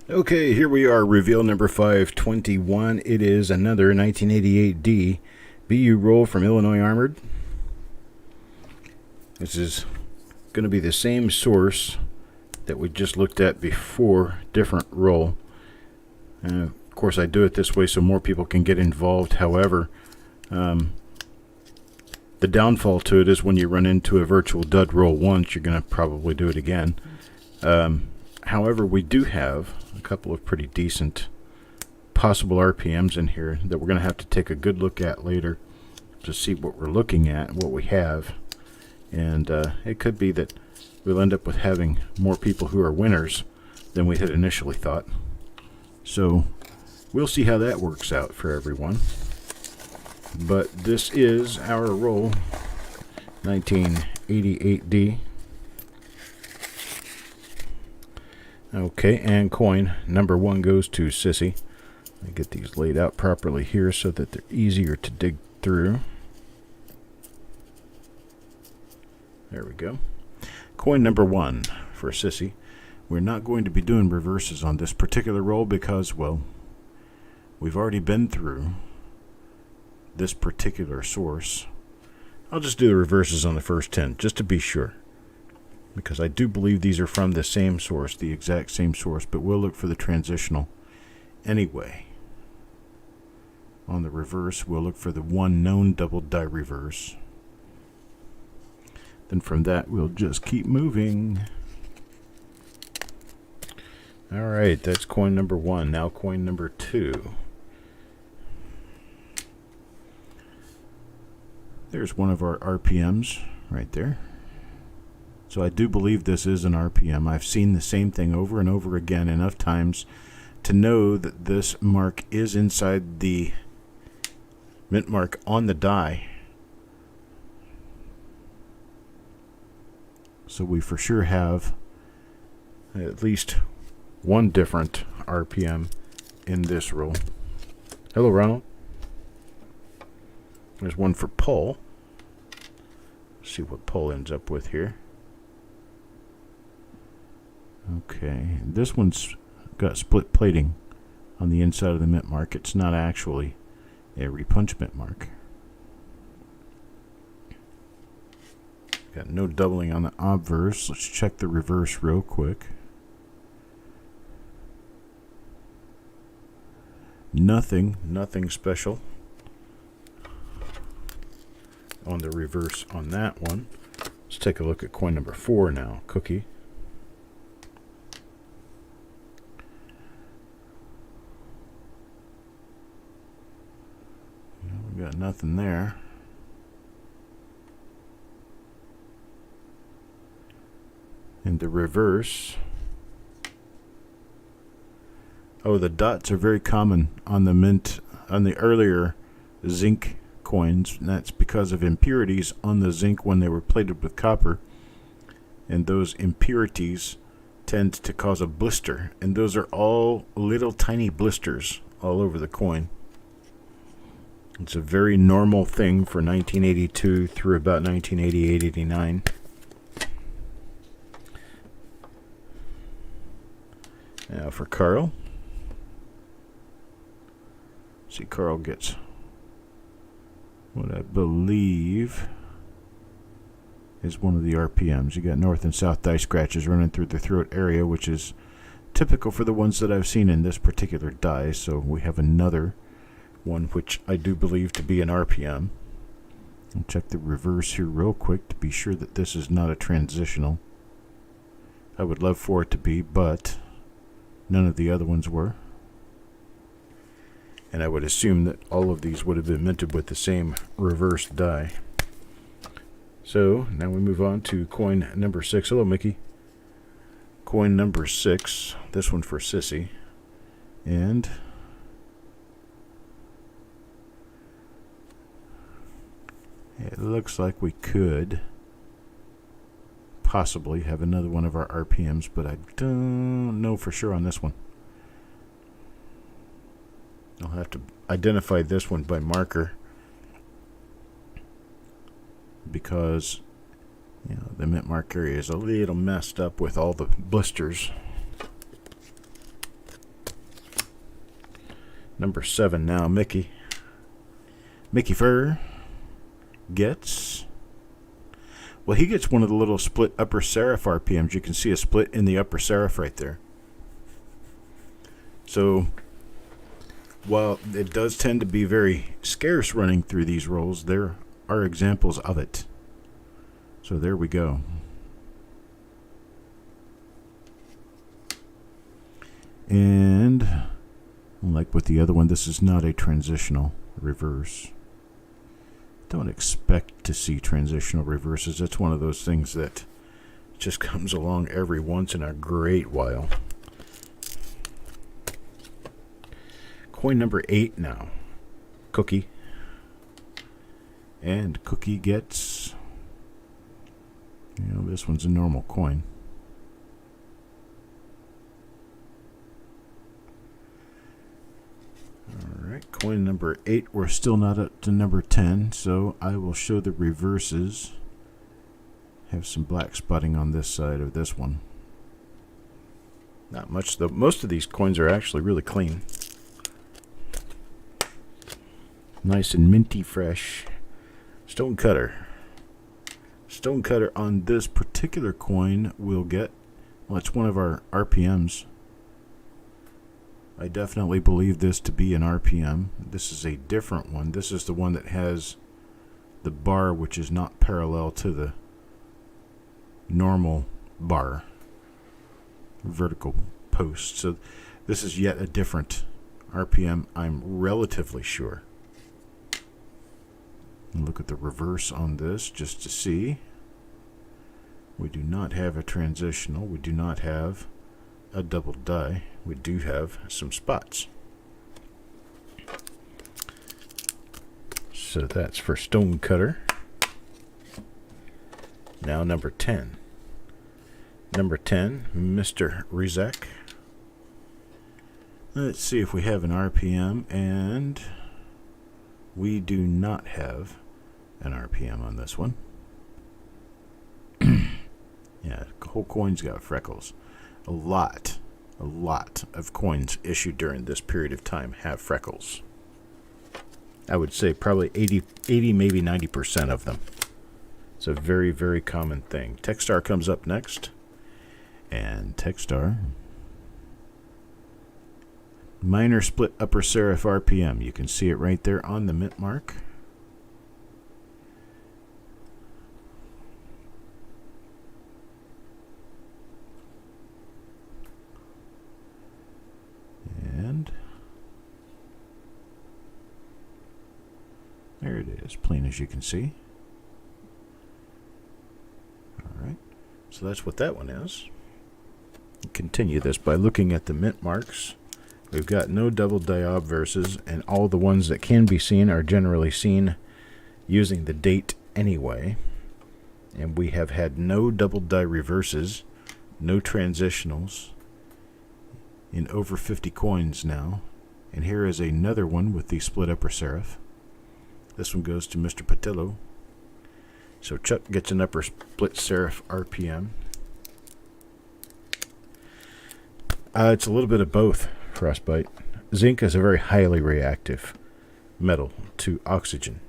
Okay, here we are, reveal number 521. It is another 1988D BU roll from Illinois Armored. This is going to be the same source that we just looked at before, different roll. Of course, I do it this way so more people can get involved. However, the downfall to it is when you run into a virtual dud roll once, you're going to probably do it again. However, we do have a couple of pretty decent possible RPMs in here that we're going to have to take a good look at later to see what we're looking at, what we have. And it could be that we'll end up with having more people who are winners than we had initially thought. So we'll see how that works out for everyone. But this is our roll, 1988D. Okay, and coin number 1 goes to Sissy. I get these laid out properly here so that they're easier to dig through. There we go. Coin number 1 for Sissy. We're not going to be doing reverses on this particular roll because, well, we've already been through this particular source. I'll just do the reverses on the first 10 just to be sure, because I do believe these are from the same source, the exact same source, but we'll look for the transitional anyway. On the reverse, we'll look for the one known double die reverse. Then from that, we'll just keep moving. All right, that's coin number 1. Now coin number 2. There's one of our RPMs right there. So I do believe this is an RPM. I've seen the same thing over and over again enough times to know that this mark is inside the mint mark on the die. So we for sure have at least one different RPM in this roll. Hello, Ronald. There's one for Paul. Let's see what Paul ends up with here. Okay, this one's got split plating on the inside of the mint mark. It's not actually a repunch mint mark. Got no doubling on the obverse. Let's check the reverse real quick. Nothing special on the reverse on that one. Let's take a look at coin number 4 now, Cookie. We got nothing there. And the reverse. Oh, the dots are very common on the mint, on the earlier zinc coins. And that's because of impurities on the zinc when they were plated with copper. And those impurities tend to cause a blister. And those are all little tiny blisters all over the coin. It's a very normal thing for 1982 through about 1988, 89. Now for Carl. See, Carl gets what I believe is one of the RPMs. You got north and south die scratches running through the throat area, which is typical for the ones that I've seen in this particular die. So we have another one which I do believe to be an RPM. I'll check the reverse here real quick to be sure that this is not a transitional. I would love for it to be, but none of the other ones were. And I would assume that all of these would have been minted with the same reverse die. So now we move on to coin number 6. Hello, Mickey. Coin number 6. This one for Sissy. And it looks like we could possibly have another one of our RPMs, but I don't know for sure on this one. I'll have to identify this one by marker because the mint mark area is a little messed up with all the blisters. Number 7 now, Mickey. Mickey Fur gets... Well, he gets one of the little split upper serif RPMs. You can see a split in the upper serif right there. So, while it does tend to be very scarce running through these rolls, there are examples of it. So there we go. And like with the other one, this is not a transitional reverse. Don't expect to see transitional reverses. That's one of those things that just comes along every once in a great while. Coin number 8 now. Cookie. And Cookie gets... this one's a normal coin. Alright, coin number 8. We're still not up to number 10, so I will show the reverses. Have some black spotting on this side of this one. Not much, though. Most of these coins are actually really clean. Nice and minty fresh. Stone cutter. Stone cutter on this particular coin will get, well, it's one of our RPMs. I definitely believe this to be an RPM. This is a different one. This is the one that has the bar which is not parallel to the normal bar, vertical post. So this is yet a different RPM, I'm relatively sure. Look at the reverse on this just to see. We do not have a transitional. We do not have a double die. We do have some spots. So that's for Stone Cutter. Now number 10. Number 10, Mr. Rizek. Let's see if we have an RPM, and we do not have an RPM on this one. Yeah, the whole coin's got freckles. A lot of coins issued during this period of time have freckles. I would say probably 80 maybe 90% of them. It's a very, very common thing. Techstar comes up next. And Techstar, minor split upper serif RPM. You can see it right there on the mint mark. And there it is, plain as you can see. Alright, so that's what that one is. Continue this by looking at the mint marks. We've got no double die obverses, and all the ones that can be seen are generally seen using the date anyway. And we have had no double die reverses, no transitionals in over 50 coins now. And here is another one with the split upper serif. This one goes to Mr. Patillo. So Chuck gets an upper split serif RPM. It's a little bit of both, Frostbite. Zinc is a very highly reactive metal to oxygen.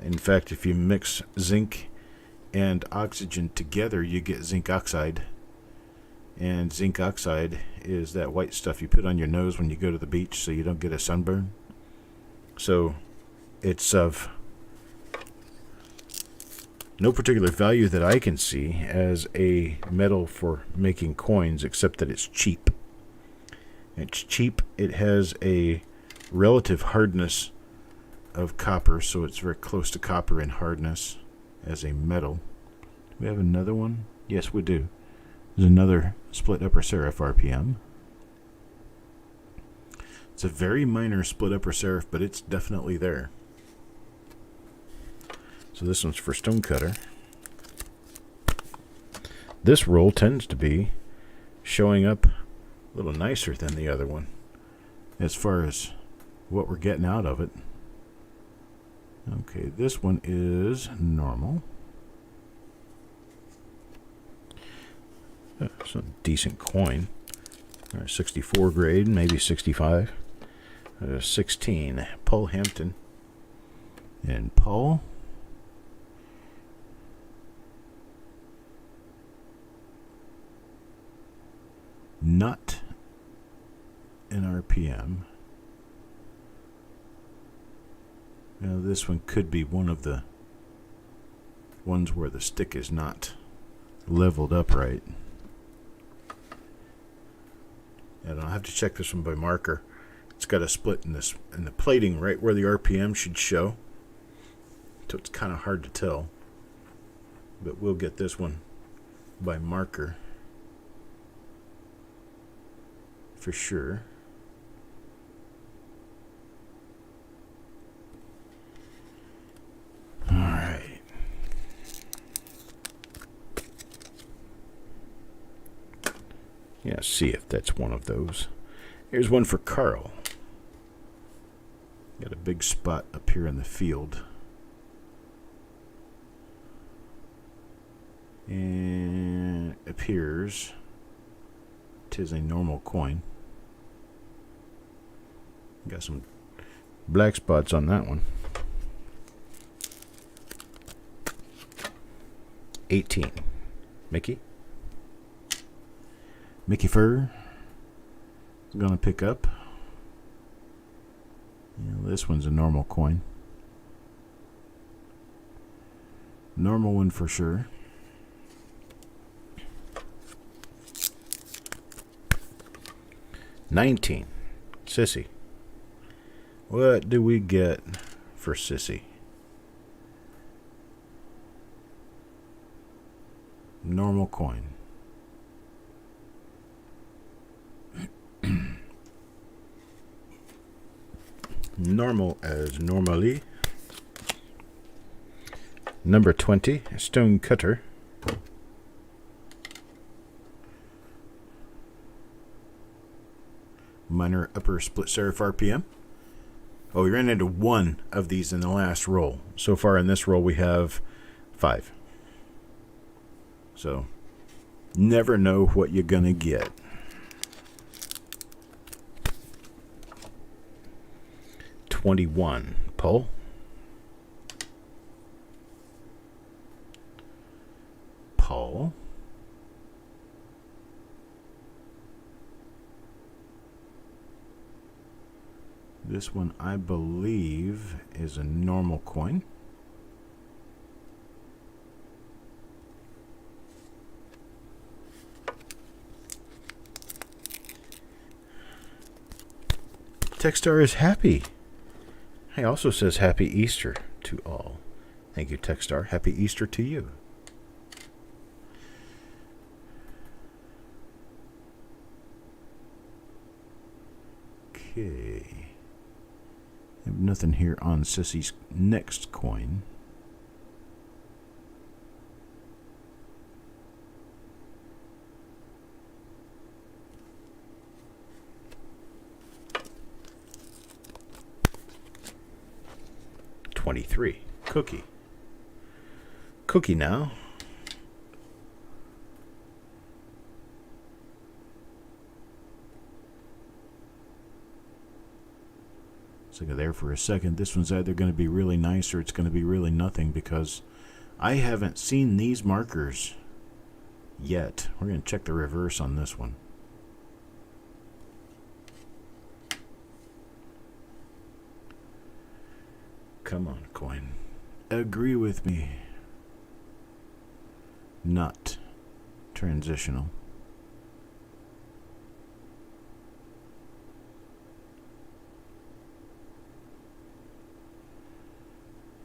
In fact, if you mix zinc and oxygen together, you get zinc oxide. And zinc oxide is that white stuff you put on your nose when you go to the beach so you don't get a sunburn. So it's of no particular value that I can see as a metal for making coins, except that it's cheap. It's cheap. It has a relative hardness of copper, so it's very close to copper in hardness as a metal. Do we have another one? Yes, we do. There's another split upper serif RPM. It's a very minor split upper serif, but it's definitely there. So this one's for Stone Cutter. This roll tends to be showing up a little nicer than the other one as far as what we're getting out of it. Okay, this one is normal. It's a decent coin. 64 grade, maybe 65. 16, Paul Hampton. And Paul. Not an RPM. Now this one could be one of the ones where the stick is not leveled up right. And I'll have to check this one by marker. It's got a split in this in the plating right where the RPM should show. So it's kind of hard to tell. But we'll get this one by marker for sure. All right. Yeah, see if that's one of those. Here's one for Carl. Got a big spot up here in the field. And it appears 'tis a normal coin. Got some black spots on that one. 18. Mickey Fur is gonna pick up. This one's a normal coin. Normal one for sure. $19. Sissy. What do we get for Sissy? Normal coin. Normal as normally. Number 20, Stone Cutter. Minor upper split serif RPM. Oh, we ran into one of these in the last roll. So far in this roll we have 5. So, never know what you're going to get. $21. Pull. Pull. This one, I believe, is a normal coin. Techstar is happy. He also says Happy Easter to all. Thank you, Techstar. Happy Easter to you. Okay. I have nothing here on Sissy's next coin. $23. Cookie. Cookie now. So there for a second. This one's either going to be really nice or it's going to be really nothing because I haven't seen these markers yet. We're going to check the reverse on this one. Come on, coin. Agree with me. Not transitional.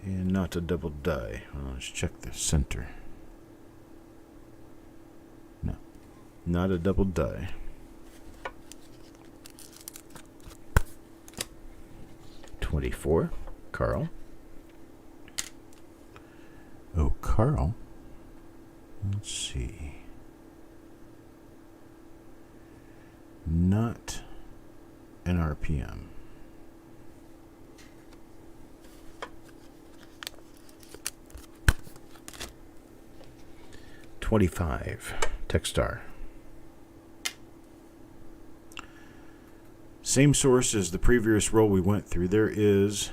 And not a double die. Well, let's check the center. No, not a double die. $24. Carl. Oh, Carl. Let's see. Not an RPM. $25. Techstar. Same source as the previous roll we went through. There is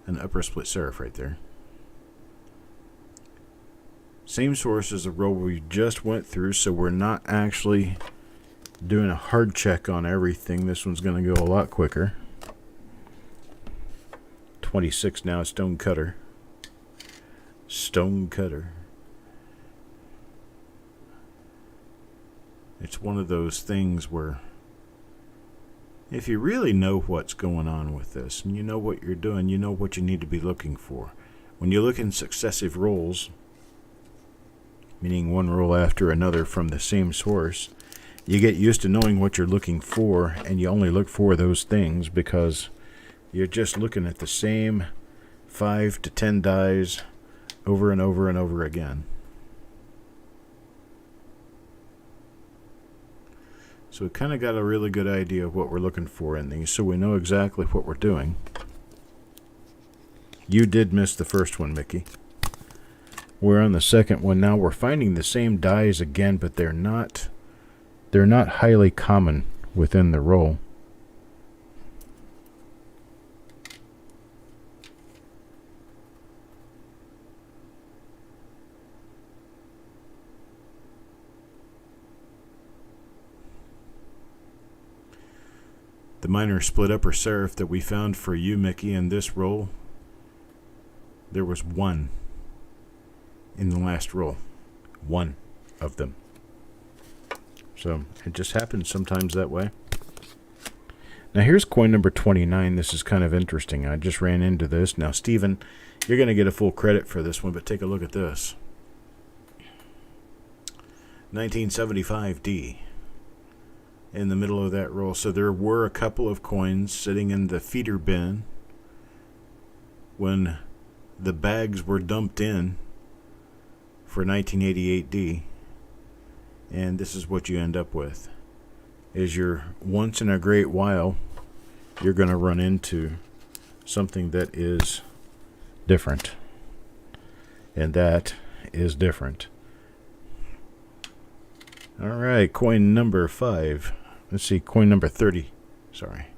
an upper split serif right there. Same source as the roll we just went through, so we're not actually doing a hard check on everything. This one's going to go a lot quicker. 26 now, stone cutter. Stone cutter. It's one of those things where if you really know what's going on with this and you know what you're doing, you know what you need to be looking for. When you look in successive rolls, meaning one roll after another from the same source, you get used to knowing what you're looking for, and you only look for those things because you're just looking at the same 5 to 10 dies over and over and over again. So we kind of got a really good idea of what we're looking for in these, so we know exactly what we're doing. You did miss the first one, Mickey. We're on the second one now. We're finding the same dies again, but they're not highly common within the roll. The minor split upper serif that we found for you, Mickey, in this roll, there was one in the last roll. One of them. So it just happens sometimes that way. Now here's coin number 29. This is kind of interesting. I just ran into this. Now, Stephen, you're going to get a full credit for this one, but take a look at this. 1975D. In the middle of that roll. So there were a couple of coins sitting in the feeder bin when the bags were dumped in for 1988D, and this is what you end up with. Is you're once in a great while you're going to run into something that is different, and that is different. All right, coin number 5. Let's see, coin number 30. Sorry.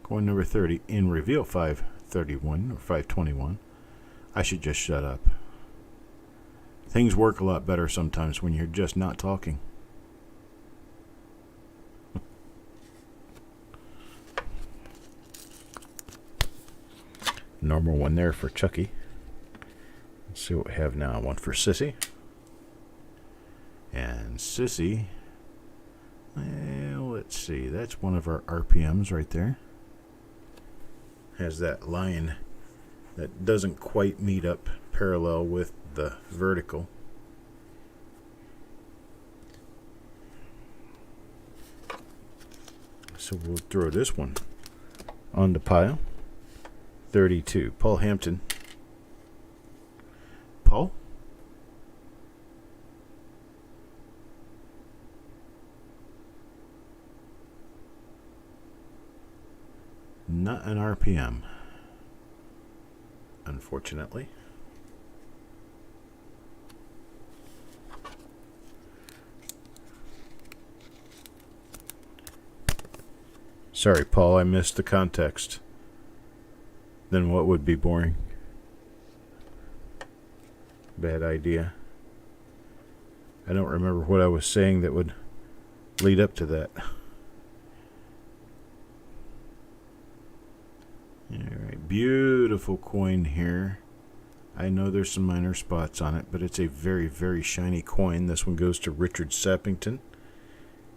Coin number 30 in reveal 531 or 521. I should just shut up. Things work a lot better sometimes when you're just not talking. Normal one there for Chucky. Let's see what we have now. One for Sissy. And Sissy, well, let's see, that's one of our RPMs right there. Has that line that doesn't quite meet up parallel with the vertical. So we'll throw this one on the pile. 32, Paul Hampton. Paul? Not an RPM, unfortunately. Sorry, Paul, I missed the context. Then what would be boring? Bad idea. I don't remember what I was saying that would lead up to that. Alright, beautiful coin here. I know there's some minor spots on it, but it's a very, very shiny coin. This one goes to Richard Sappington,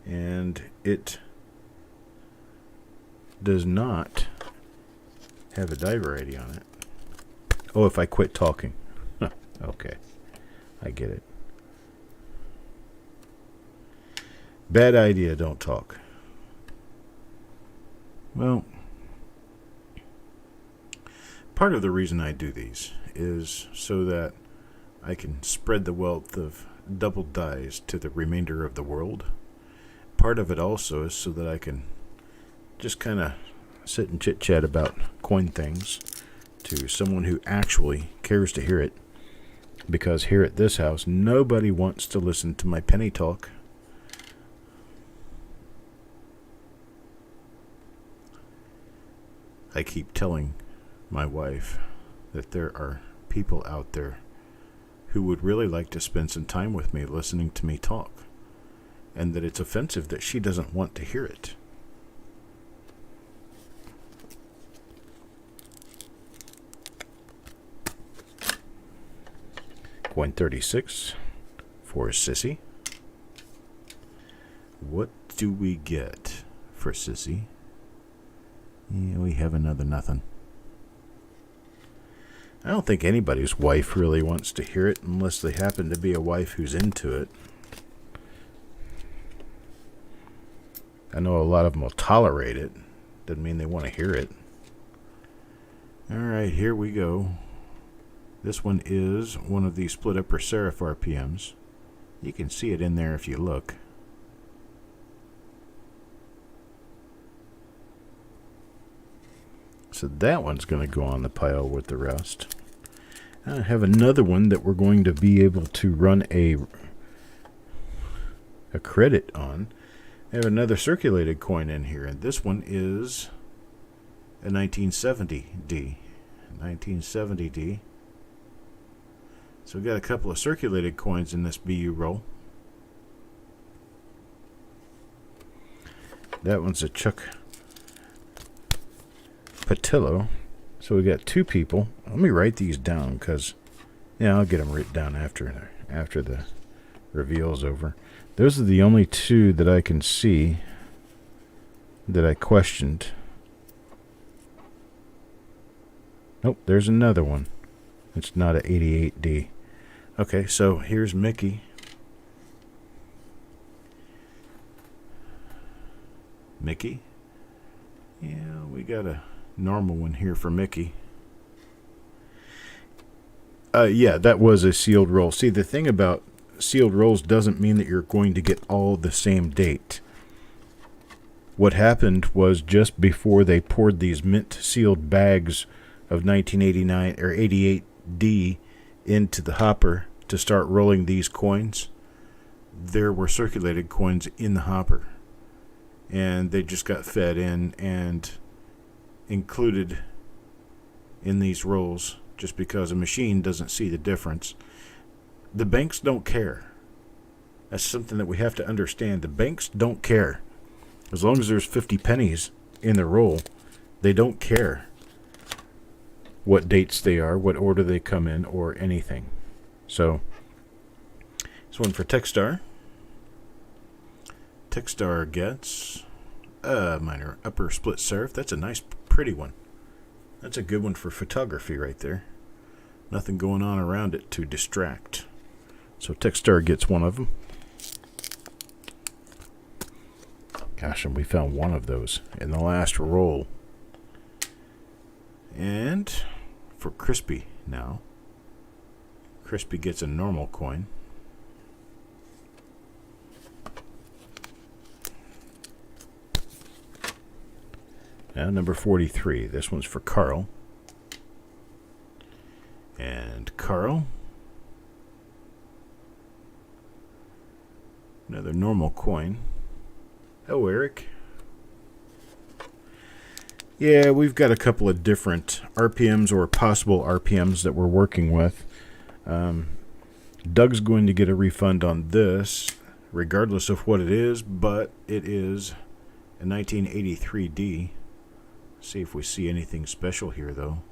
and it does not have a die variety on it. Oh, if I quit talking. Okay, I get it. Bad idea, don't talk. Well, part of the reason I do these is so that I can spread the wealth of double dies to the remainder of the world. Part of it also is so that I can just kind of sit and chit-chat about coin things to someone who actually cares to hear it. Because here at this house, nobody wants to listen to my penny talk. I keep telling my wife that there are people out there who would really like to spend some time with me listening to me talk, and that it's offensive that she doesn't want to hear it. Coin 36 for Sissy. What do we get for Sissy? Yeah, we have another nothing. I don't think anybody's wife really wants to hear it unless they happen to be a wife who's into it. I know a lot of them will tolerate it. Doesn't mean they want to hear it. Alright, here we go. This one is one of the split upper serif RPMs. You can see it in there if you look. So that one's going to go on the pile with the rest. I have another one that we're going to be able to run a credit on. I have another circulated coin in here, and this one is a 1970D. 1970D. So we've got a couple of circulated coins in this BU roll. That one's a Chuck Daughtrey. So we got two people. Let me write these down because, yeah, I'll get them written down after the reveal's over. Those are the only two that I can see that I questioned. Nope, there's another one. It's not an 88D. Okay, so here's Mickey. Mickey? Yeah, we got a normal one here for Mickey. Yeah, that was a sealed roll. See, the thing about sealed rolls doesn't mean that you're going to get all the same date. What happened was just before they poured these mint sealed bags of 1989 or 88D into the hopper to start rolling these coins, there were circulated coins in the hopper, and they just got fed in and included in these rolls just because a machine doesn't see the difference. The banks don't care. That's something that we have to understand. The banks don't care. As long as there's 50 pennies in the roll, they don't care what dates they are, what order they come in, or anything. So, this one for Techstar. Techstar gets a minor upper split serif. That's a nice, pretty one. That's a good one for photography right there. Nothing going on around it to distract. So Techstar gets one of them. Gosh, and we found one of those in the last roll. And for Crispy now. Crispy gets a normal coin. Now number 43. This one's for Carl. And Carl, another normal coin. Oh, Eric. Yeah, we've got a couple of different RPMs or possible RPMs that we're working with. Doug's going to get a refund on this, regardless of what it is, but it is a 1983D. See if we see anything special here, though.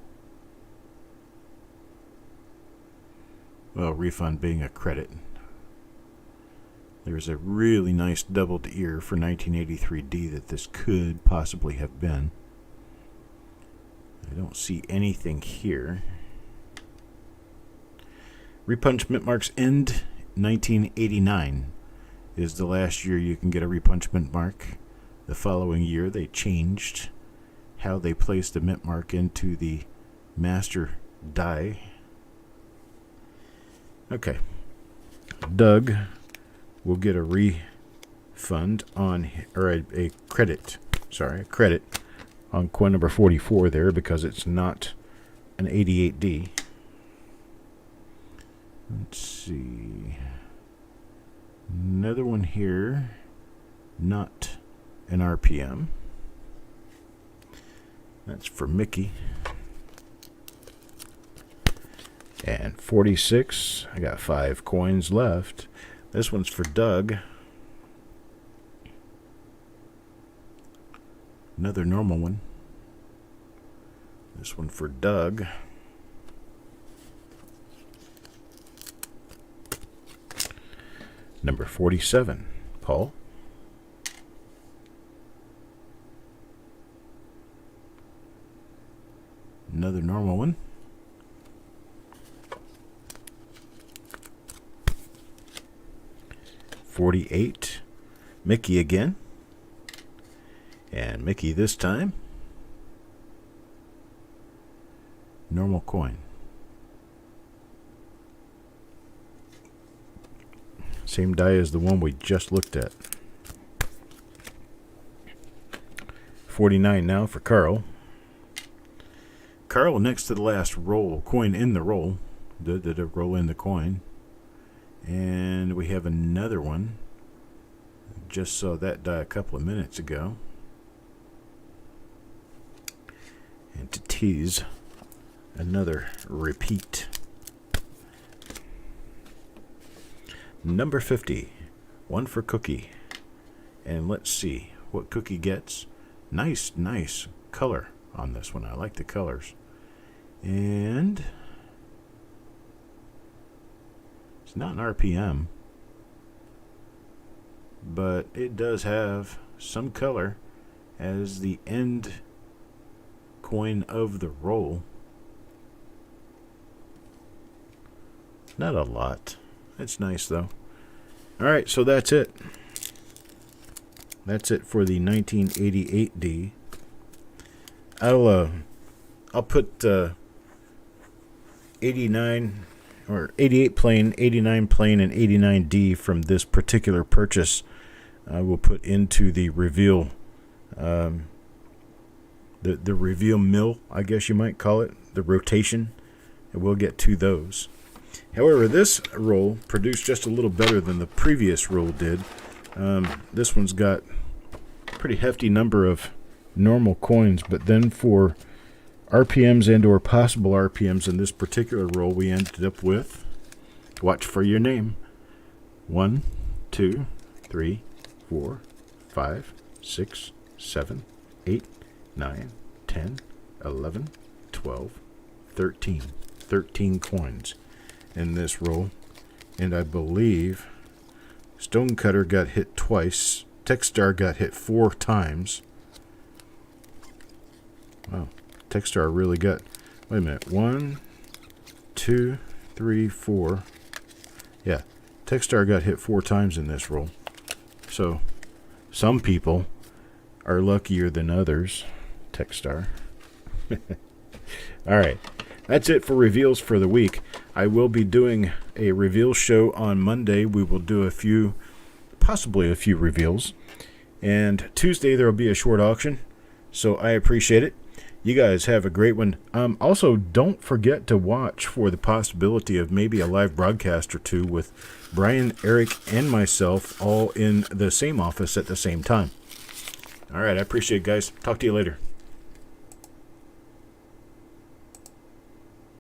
Well, refund being a credit. There's a really nice doubled ear for 1983D that this could possibly have been. I don't see anything here. Repunch mint marks end 1989 is the last year you can get a repunch mint mark. The following year they changed how they placed the mint mark into the master die. Okay. Doug will get a refund on, or a credit, sorry, a credit on coin number 44 there because it's not an 88D. Let's see. Another one here, not an RPM. That's for Mickey. And 46. I got 5 coins left. This one's for Doug. Another normal one. This one for Doug. Number 47, Paul. Another normal one. $48, Mickey again. And Mickey this time. Normal coin. Same die as the one we just looked at. 49 now for Carl. Carl next to the last roll, coin in the roll. Did a roll in the coin. And we have another one. Just saw that die a couple of minutes ago. And to tease, another repeat. Number 50, one for Cookie. And let's see what Cookie gets. Nice color on this one. I like the colors. And it's not an RPM, but it does have some color as the end coin of the roll. Not a lot. It's nice though. Alright, so that's it. That's it for the 1988D. I'll put 89 or 88 plain, 89 plain, and 89D from this particular purchase. I will put into the reveal, the reveal mill, I guess you might call it, the rotation, and we'll get to those. However, this roll produced just a little better than the previous roll did. This one's got a pretty hefty number of normal coins, but then for RPMs and or possible RPMs in this particular roll, we ended up with, watch for your name, 1, 2, 3, 4, 5, 6, 7, 8, 9, 10, 11, 12, 13. 13 coins in this roll. And I believe Stonecutter got hit twice. Techstar got hit 4 times. Wow. Techstar really got... Wait a minute. 1, 2, 3, 4. Yeah. Techstar got hit 4 times in this roll. So, some people are luckier than others. Techstar. Alright. That's it for reveals for the week. I will be doing a reveal show on Monday. We will do a few, possibly a few reveals. And Tuesday there will be a short auction. So I appreciate it. You guys have a great one. Also, don't forget to watch for the possibility of maybe a live broadcast or two with Brian, Eric, and myself all in the same office at the same time. All right, I appreciate it, guys. Talk to you later.